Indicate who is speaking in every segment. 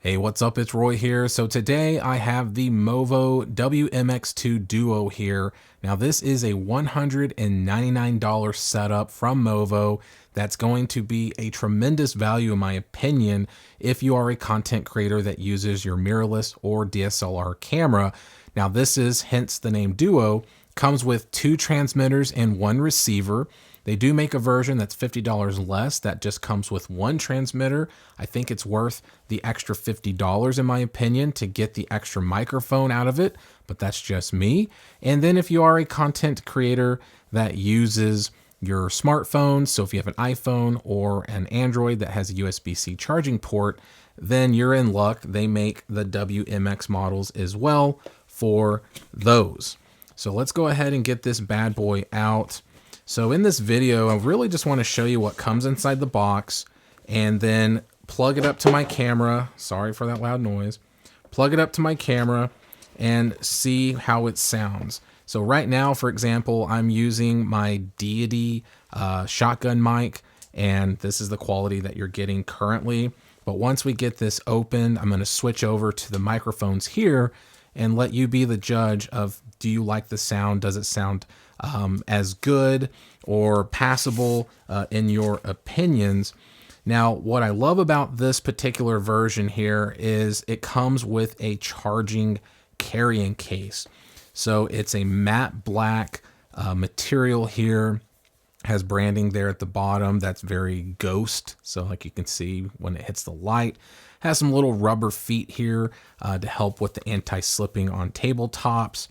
Speaker 1: Hey, what's up? It's Roy here. So today I have the Movo WMX-2 Duo here. Now this is a $199 setup from Movo that's going to be a tremendous value in my opinion if you are a content creator that uses your mirrorless or DSLR camera. Now this is hence the name Duo, comes with 2 transmitters and 1 receiver. They do make a version that's $50 less that just comes with 1 transmitter. I think it's worth the extra $50 in my opinion to get the extra microphone out of it, but that's just me. And then if you are a content creator that uses your smartphone, so if you have an iPhone or an Android that has a USB-C charging port, then you're in luck. They make the WMX models as well for those. So let's go ahead and get this bad boy out. So in this video, I really just want to show you what comes inside the box and then plug it up to my camera. Sorry for that loud noise. Plug it up to my camera and see how it sounds. So right now, for example, I'm using my Deity shotgun mic, and this is the quality that you're getting currently. But once we get this opened, I'm going to switch over to the microphones here and let you be the judge of, do you like the sound? Does it sound as good or passable in your opinions? Now, what I love about this particular version here is it comes with a charging carrying case. So it's a matte black material here, has branding there at the bottom that's very ghost. So like you can see when it hits the light, has some little rubber feet here to help with the anti-slipping on tabletops.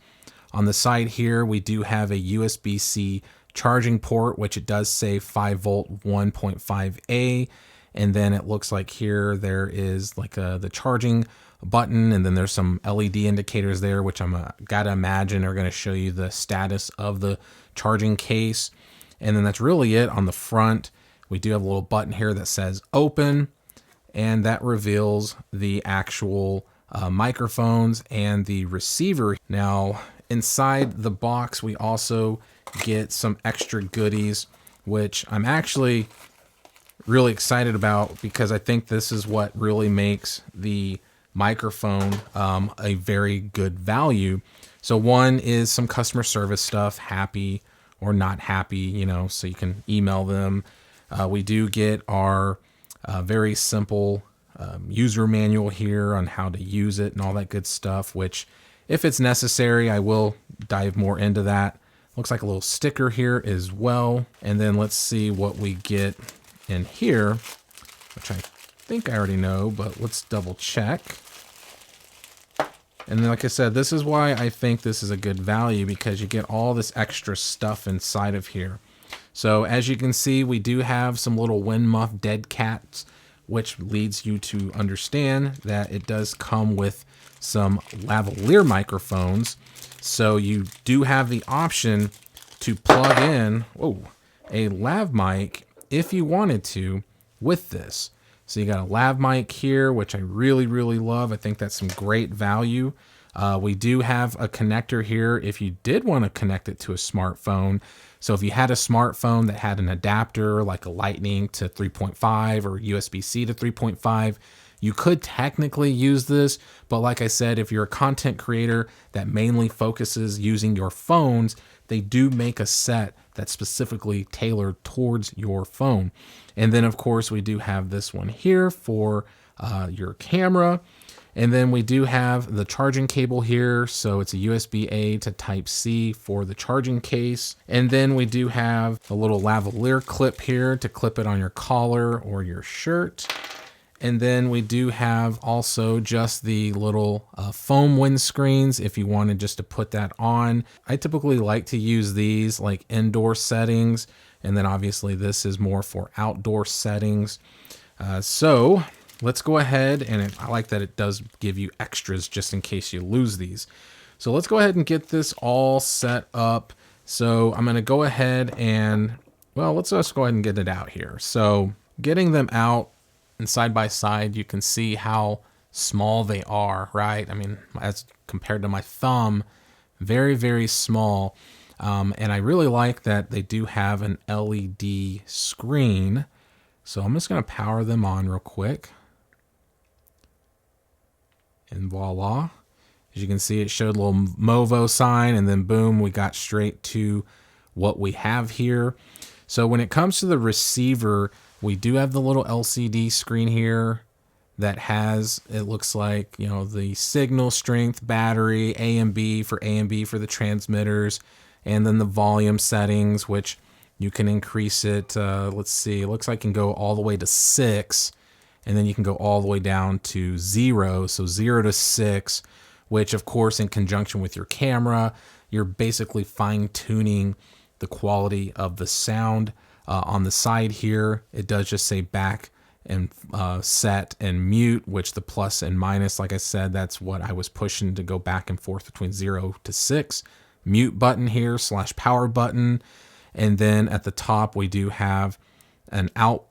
Speaker 1: On the side here, we do have a USB-C charging port, which it does say 5 volt 1.5A. And then it looks like here there is like the charging button, and then there's some LED indicators there, which I'm gotta imagine are gonna show you the status of the charging case. And then that's really it on the front. We do have a little button here that says open, and that reveals the actual microphones and the receiver. Now, inside the box, we also get some extra goodies, which I'm actually really excited about because I think this is what really makes the microphone a very good value. So one is some customer service stuff, happy or not happy, you know, so you can email them. We do get our very simple user manual here on how to use it and all that good stuff, which if it's necessary, I will dive more into that. Looks like a little sticker here as well. And then let's see what we get in here, which I think I already know, but let's double check. And then, like I said, this is why I think this is a good value, because you get all this extra stuff inside of here. So as you can see, we do have some little wind muff dead cats, which leads you to understand that it does come with some lavalier microphones. So you do have the option to plug in a lav mic if you wanted to with this. So you got a lav mic here, which I really, really love. I think that's some great value. We do have a connector here if you did want to connect it to a smartphone. So if you had a smartphone that had an adapter like a Lightning to 3.5 or USB-C to 3.5, you could technically use this, but like I said, if you're a content creator that mainly focuses using your phones, they do make a set that's specifically tailored towards your phone. And then of course we do have this one here for your camera. And then we do have the charging cable here. So it's a USB-A to Type-C for the charging case. And then we do have a little lavalier clip here to clip it on your collar or your shirt. And then we do have also just the little foam windscreens if you wanted just to put that on. I typically like to use these like indoor settings. And then obviously this is more for outdoor settings. So let's go ahead, and I like that it does give you extras just in case you lose these. So let's go ahead and get this all set up. So I'm gonna go ahead and, well, let's just go ahead and get it out here. So getting them out and side by side, you can see how small they are, right? I mean, as compared to my thumb, very, very small. And I really like that they do have an LED screen. So I'm just gonna power them on real quick. And voila. As you can see, it showed a little Movo sign, and then boom, we got straight to what we have here. So when it comes to the receiver, we do have the little LCD screen here that has, it looks like, you know, the signal strength, battery, A and B for the transmitters, and then the volume settings, which you can increase it. Let's see, it looks like you can go all the way to 6, and then you can go all the way down to 0. So 0 to 6, which of course in conjunction with your camera, you're basically fine tuning the quality of the sound. On the side here, it does just say back and set and mute, which the plus and minus, like I said, that's what I was pushing to go back and forth between 0 to 6. Mute button here / power button. And then at the top, we do have an out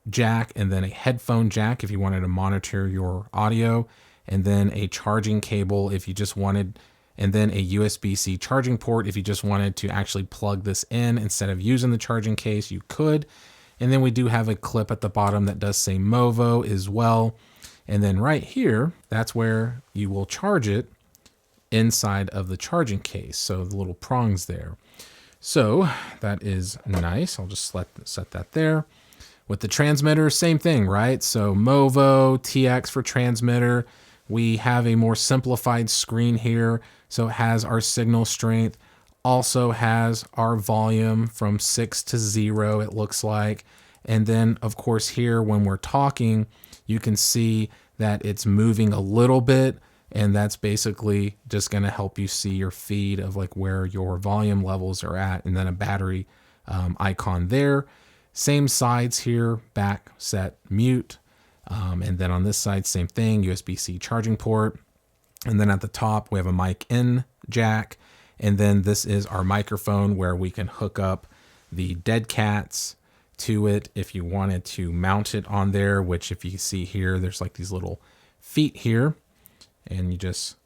Speaker 1: jack and then a headphone jack if you wanted to monitor your audio, and then a charging cable if you just wanted, and then a USB-C charging port if you just wanted to actually plug this in instead of using the charging case, you could. And then we do have a clip at the bottom that does say Movo as well. And then right here, that's where you will charge it inside of the charging case. So the little prongs there. So that is nice. I'll just set that there. With the transmitter, same thing, right? So Movo, TX for transmitter. We have a more simplified screen here. So it has our signal strength, also has our volume from 6 to 0, it looks like. And then of course here, when we're talking, you can see that it's moving a little bit, and that's basically just going to help you see your feed of like where your volume levels are at, and then a battery icon there. Same sides here, back, set, mute. And then on this side, same thing, USB-C charging port. And then at the top, we have a mic in jack. And then this is our microphone where we can hook up the dead cats to it if you wanted to mount it on there, which if you see here, there's like these little feet here, and you just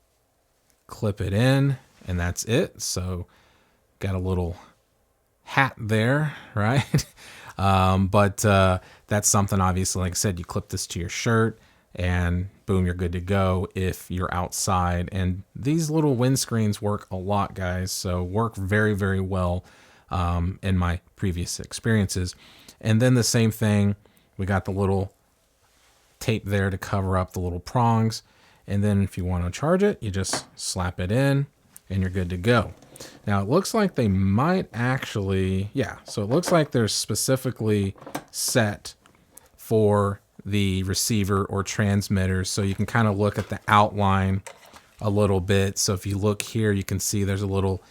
Speaker 1: clip it in and that's it. So got a little hat there, right? But that's something, obviously, like I said, you clip this to your shirt and boom, you're good to go if you're outside. And these little windscreens work a lot, guys. So work very, very well in my previous experiences. And then the same thing, we got the little tape there to cover up the little prongs. And then if you want to charge it, you just slap it in and you're good to go. Now it looks like they might actually, yeah, so it looks like they're specifically set for the receiver or transmitters. So you can kind of look at the outline a little bit. So if you look here, you can see there's a little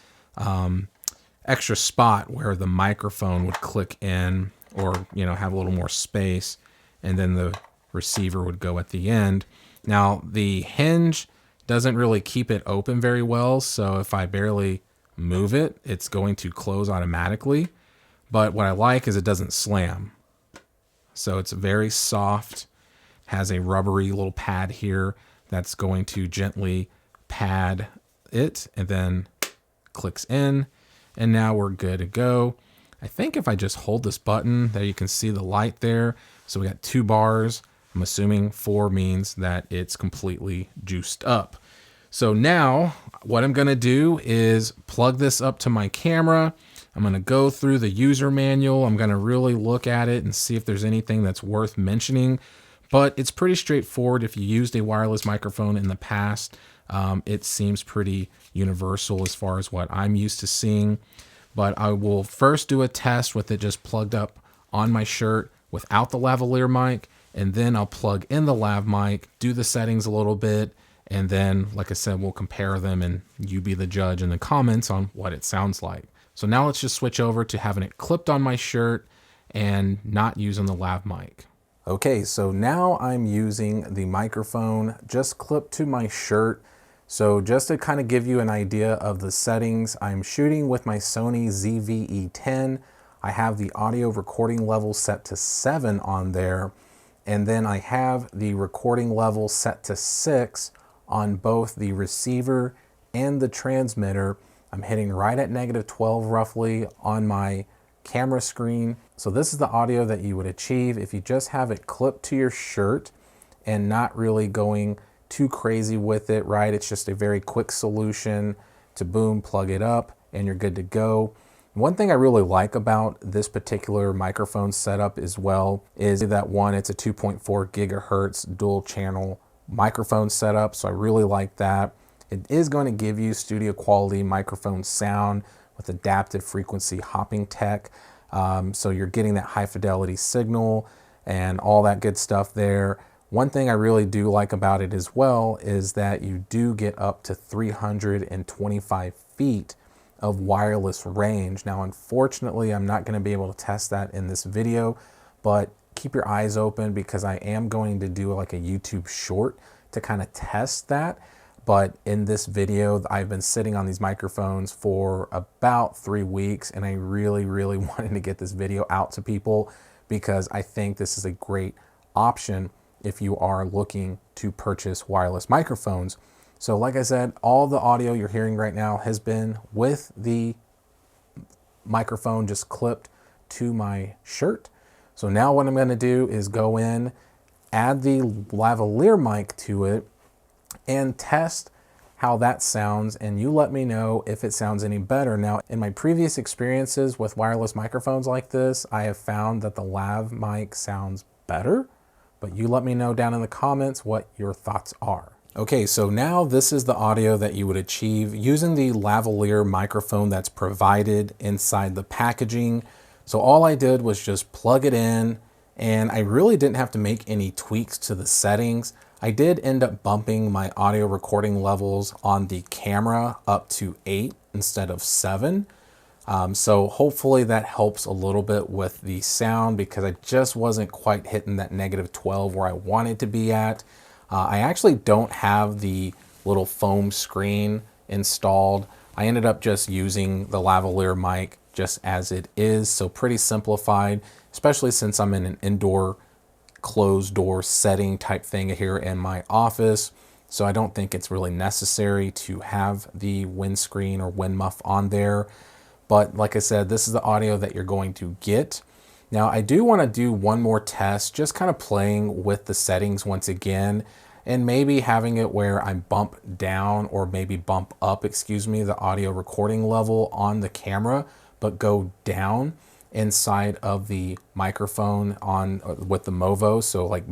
Speaker 1: extra spot where the microphone would click in, or, you know, have a little more space, and then the receiver would go at the end. Now the hinge doesn't really keep it open very well. So if I barely move it, it's going to close automatically. But what I like is it doesn't slam. So it's very soft, has a rubbery little pad here that's going to gently pad it, and then clicks in, and now we're good to go. I think if I just hold this button, there you can see the light there. So we got 2 bars. I'm assuming 4 means that it's completely juiced up. So now what I'm gonna do is plug this up to my camera. I'm gonna go through the user manual. I'm gonna really look at it and see if there's anything that's worth mentioning. But it's pretty straightforward. If you used a wireless microphone in the past, it seems pretty universal as far as what I'm used to seeing. But I will first do a test with it just plugged up on my shirt without the lavalier mic, and then I'll plug in the lav mic, do the settings a little bit, and then, like I said, we'll compare them and you be the judge in the comments on what it sounds like. So now let's just switch over to having it clipped on my shirt and not using the lav mic. Okay, so now I'm using the microphone just clipped to my shirt. So just to kind of give you an idea of the settings, I'm shooting with my Sony ZV-E10. I have the audio recording level set to 7 on there. And then I have the recording level set to 6 on both the receiver and the transmitter. I'm hitting right at -12 roughly on my camera screen. So this is the audio that you would achieve if you just have it clipped to your shirt and not really going too crazy with it, right? It's just a very quick solution to boom, plug it up, and you're good to go. One thing I really like about this particular microphone setup as well is that one, it's a 2.4 gigahertz dual channel microphone setup, so I really like that. It is going to give you studio quality microphone sound with adaptive frequency hopping tech. So you're getting that high fidelity signal and all that good stuff there. One thing I really do like about it as well is that you do get up to 325 feet of wireless range. Now, unfortunately, I'm not going to be able to test that in this video, but keep your eyes open because I am going to do like a YouTube short to kind of test that. But in this video, I've been sitting on these microphones for about 3 weeks, and I really wanted to get this video out to people because I think this is a great option if you are looking to purchase wireless microphones. So like I said, all the audio you're hearing right now has been with the microphone just clipped to my shirt. So now what I'm going to do is go in, add the lavalier mic to it, and test how that sounds, and you let me know if it sounds any better. Now, in my previous experiences with wireless microphones like this, I have found that the lav mic sounds better, but you let me know down in the comments what your thoughts are. Okay, so now this is the audio that you would achieve using the lavalier microphone that's provided inside the packaging. So all I did was just plug it in, and I really didn't have to make any tweaks to the settings. I did end up bumping my audio recording levels on the camera up to 8 instead of 7. So hopefully that helps a little bit with the sound because I just wasn't quite hitting that -12 where I wanted to be at. I actually don't have the little foam screen installed. I ended up just using the lavalier mic just as it is, so pretty simplified, especially since I'm in an indoor closed door setting type thing here in my office. So I don't think it's really necessary to have the windscreen or wind muff on there. But like I said, this is the audio that you're going to get. Now I do want to do one more test, just kind of playing with the settings once again, and maybe having it where I bump down or maybe bump up, excuse me, the audio recording level on the camera, but go down inside of the microphone on with the Movo. So like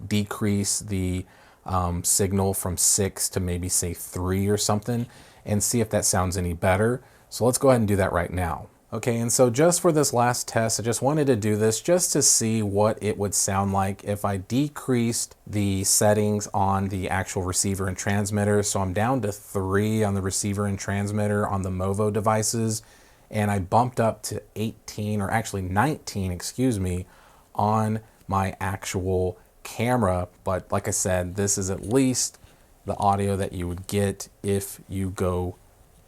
Speaker 1: decrease the signal from 6 to maybe say 3 or something, and see if that sounds any better. So let's go ahead and do that right now. Okay, and so just for this last test, I just wanted to do this just to see what it would sound like if I decreased the settings on the actual receiver and transmitter. So I'm down to 3 on the receiver and transmitter on the Movo devices, and I bumped up to 18, or actually 19, excuse me, on my actual camera. But like I said, this is at least the audio that you would get if you go,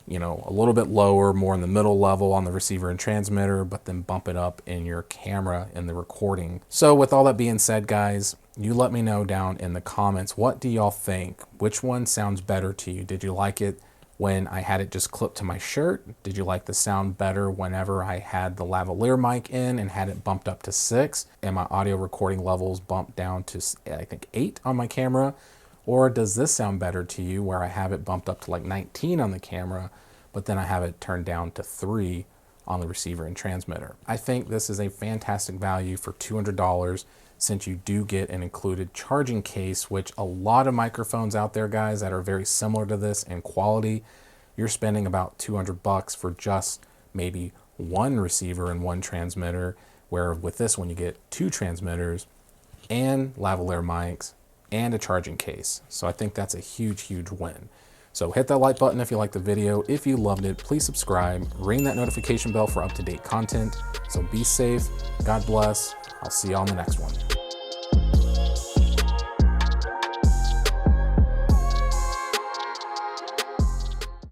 Speaker 1: you know, a little bit lower, more in the middle level on the receiver and transmitter, but then bump it up in your camera in the recording. So with all that being said, guys, you let me know down in the comments, what do y'all think? Which one sounds better to you? Did you like it when I had it just clipped to my shirt? Did you like the sound better whenever I had the lavalier mic in and had it bumped up to 6 and my audio recording levels bumped down to, I think, 8 on my camera? Or does this sound better to you where I have it bumped up to like 19 on the camera, but then I have it turned down to 3 on the receiver and transmitter? I think this is a fantastic value for $200 since you do get an included charging case, which a lot of microphones out there, guys, that are very similar to this in quality, you're spending about $200 for just maybe one receiver and one transmitter, where with this one you get 2 transmitters and lavalier mics and a charging case. So I think that's a huge win. So hit that like button if you liked the video. If you loved it, please subscribe, ring that notification bell for up-to-date content. So be safe, God bless, I'll see you on the next one.